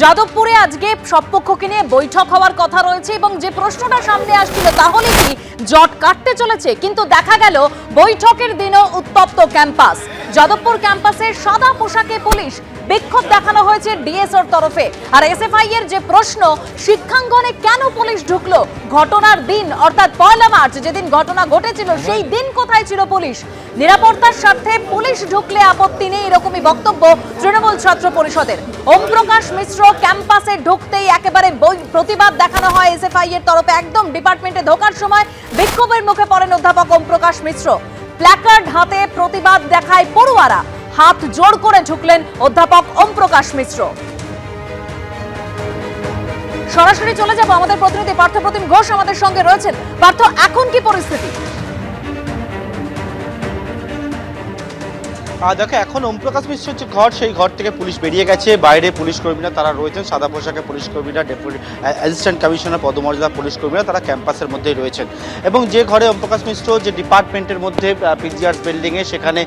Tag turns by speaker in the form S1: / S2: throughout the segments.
S1: যাদবপুরে আজকে সব পক্ষকে নিয়ে বৈঠক হওয়ার কথা রয়েছে এবং যে প্রশ্নটা সামনে আসছিল তাহলে কি জট কাটতে চলেছে, কিন্তু দেখা গেল বৈঠকের দিনও উত্তপ্ত ক্যাম্পাস। যাদবপুর ক্যাম্পাসে সাদা পোশাকে পুলিশ, বিক্ষোভ দেখানো হয়েছে ডিএসওর তরফে। আর এসএফআই এর যে প্রশ্ন, শিক্ষাঙ্গনে কেন পুলিশ ঢুকলো? ঘটনার দিন অর্থাৎ 1 মার্চ যেদিন ঘটনা ঘটেছিল সেই দিন কোথায় ছিল পুলিশ? নিরাপত্তার স্বার্থে পুলিশ ঢুকলে আপত্তি নেই, এরকমই বক্তব্য তৃণমূল ছাত্র পরিষদের। ওম প্রকাশ মিশ্র ক্যাম্পাসে ঢুকতেই একেবারে প্রতিবাদ দেখানো হয় এসএফআই এর তরফে। একদম ডিপার্টমেন্টে ঢোকার সময় বিক্ষোভের মুখে পড়েন অধ্যাপক ওম প্রকাশ মিশ্র। প্ল্যাকার্ড হাতে প্রতিবাদ দেখায় পড়ুয়ারা, হাত জোড় করে ঢুকলেন অধ্যাপক ওম প্রকাশ মিশ্র। সরাসরি চলে যাব, আমাদের প্রতিনিধি পার্থপ্রতিম ঘোষ আমাদের সঙ্গে রয়েছেন। পার্থ, এখন কি পরিস্থিতি?
S2: দেখো, এখন ওম প্রকাশ মিশ্রের যে ঘর, সেই ঘর থেকে পুলিশ বেরিয়ে গেছে। বাইরে পুলিশ কর্মীরা তারা রয়েছেন, সাদা পোশাকে পুলিশ কর্মীরা, ডেপুটি অ্যাসিস্ট্যান্ট কমিশনার পদমর্যাদা পুলিশ কর্মীরা তারা ক্যাম্পাসের মধ্যেই রয়েছেন। এবং যে ঘরে ওম প্রকাশ মিশ্র যে ডিপার্টমেন্টের মধ্যে পিজিআরস বিল্ডিংয়ে, সেখানে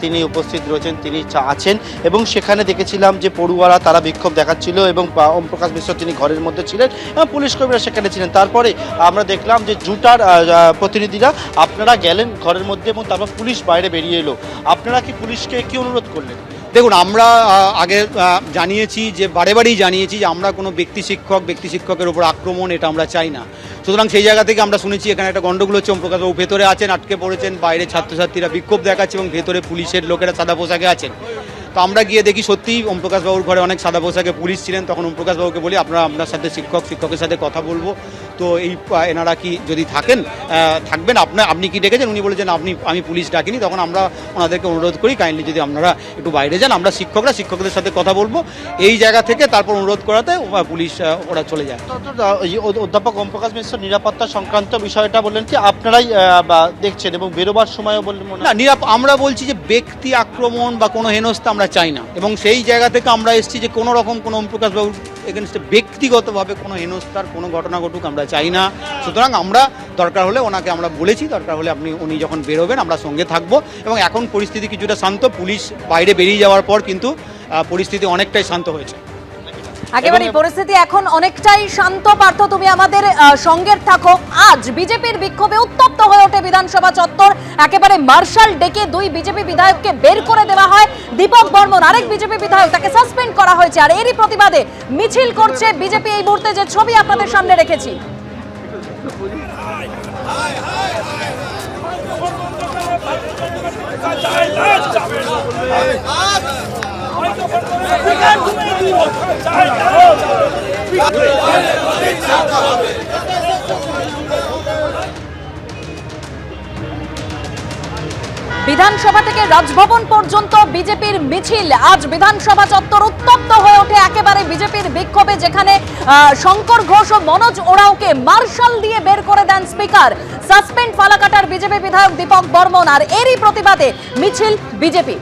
S2: তিনি উপস্থিত রয়েছেন, তিনি আছেন। এবং সেখানে দেখেছিলাম যে পড়ুয়ারা তারা বিক্ষোভ দেখাচ্ছিল এবং ওম প্রকাশ মিশ্র তিনি ঘরের মধ্যে ছিলেন এবং পুলিশ কর্মীরা সেখানে ছিলেন। তারপরে আমরা দেখলাম যে জুটার প্রতিনিধিরা আপনারা গেলেন ঘরের মধ্যে এবং তারপর পুলিশ বাইরে বেরিয়ে এলো। আপনারা কি পুলিশকে কি অনুরোধ করলেন?
S3: দেখুন, আমরা আগে জানিয়েছি যে বারেবারেই জানিয়েছি যে আমরা কোনো ব্যক্তি শিক্ষকের উপর আক্রমণ এটা আমরা চাই না। সুতরাং সেই জায়গা থেকে আমরা শুনেছি এখানে একটা গন্ডগোল হচ্ছে। ওম প্রকাশবাবু ভেতরে আছেন, আটকে পড়েছেন, বাইরে ছাত্রছাত্রীরা বিক্ষোভ দেখাচ্ছে এবং ভেতরে পুলিশের লোকেরা সাদা পোশাকে আছেন। তো আমরা গিয়ে দেখি সত্যিই ওম প্রকাশবাবুর ঘরে অনেক সাদা পোশাকে পুলিশ ছিলেন। তখন ওম প্রকাশবাবুকে বলি আপনার সাথে শিক্ষকের সাথে কথা বলবো, তো এই এনারা কি যদি থাকবেন আপনি কি ডেকেছেন? উনি বলেছেন আমি পুলিশ ডাকিনি। তখন আমরা ওনাদেরকে অনুরোধ করি কাইন্ডলি যদি আপনারা একটু বাইরে যান, আমরা শিক্ষকদের সাথে কথা বলবো। এই জায়গা থেকে তারপর অনুরোধ করাতে পুলিশ ওরা চলে যায়।
S2: অধ্যাপক ওম প্রকাশ মিশ্র নিরাপত্তা সংক্রান্ত বিষয়টা বললেন কি আপনারাই দেখছেন এবং বেরোবার সময়ও বললেন
S3: না, আমরা বলছি যে ব্যক্তি আক্রমণ বা কোনো হেনস্থা আমরা চাই না। এবং সেই জায়গা থেকে আমরা এসেছি যে কোনো রকম কোনো ওম প্রকাশবাবুর এগেনস্টে ব্যক্তিগতভাবে কোনো হেনস্থার কোনো ঘটনা ঘটুক আমরা চাই না। সুতরাং আমরা দরকার হলে ওনাকে আমরা বলেছি, দরকার হলে উনি যখন বেরোবেন আমরা সঙ্গে থাকবো। এবং এখন পরিস্থিতি কিছুটা শান্ত, পুলিশ বাইরে বেরিয়ে যাওয়ার পর কিন্তু পরিস্থিতি অনেকটাই শান্ত হয়েছে।
S1: একেবারে পরিস্থিতি এখন অনেকটাই শান্ত। পার্থ, তুমি আমাদের সঙ্গে থাকো। আজ বিজেপির বিক্ষোভে উত্তপ্ত হয়ে ওঠে বিধানসভা চত্বর। একেবারে মার্শাল ডেকে 2 বিজেপি বিধায়ককে বের করে দেওয়া হয়। দীপক বর্মন, আরেক বিজেপি বিধায়ক, তাকে সাসপেন্ড করা হয়েছে। আর এরই প্রতিবাদে মিছিল করছে বিজেপি। এই মুহূর্তে যে ছবি আপনাদের সামনে রেখেছি, বিধানসভা থেকে রাজভবন পর্যন্ত বিজেপির মিছিল। আজ বিধানসভা চত্বর উত্তপ্ত হয়ে ওঠে একেবারে বিজেপির বিক্ষোভে, যেখানে শঙ্কর ঘোষ ও মনোজ ওরাওকে মার্শাল দিয়ে বের করে দেন স্পিকার। সাসপেন্ড ফালাকাটার বিজেপি বিধায়ক দীপক বর্মন। আর এরই প্রতিবাদে মিছিল বিজেপি।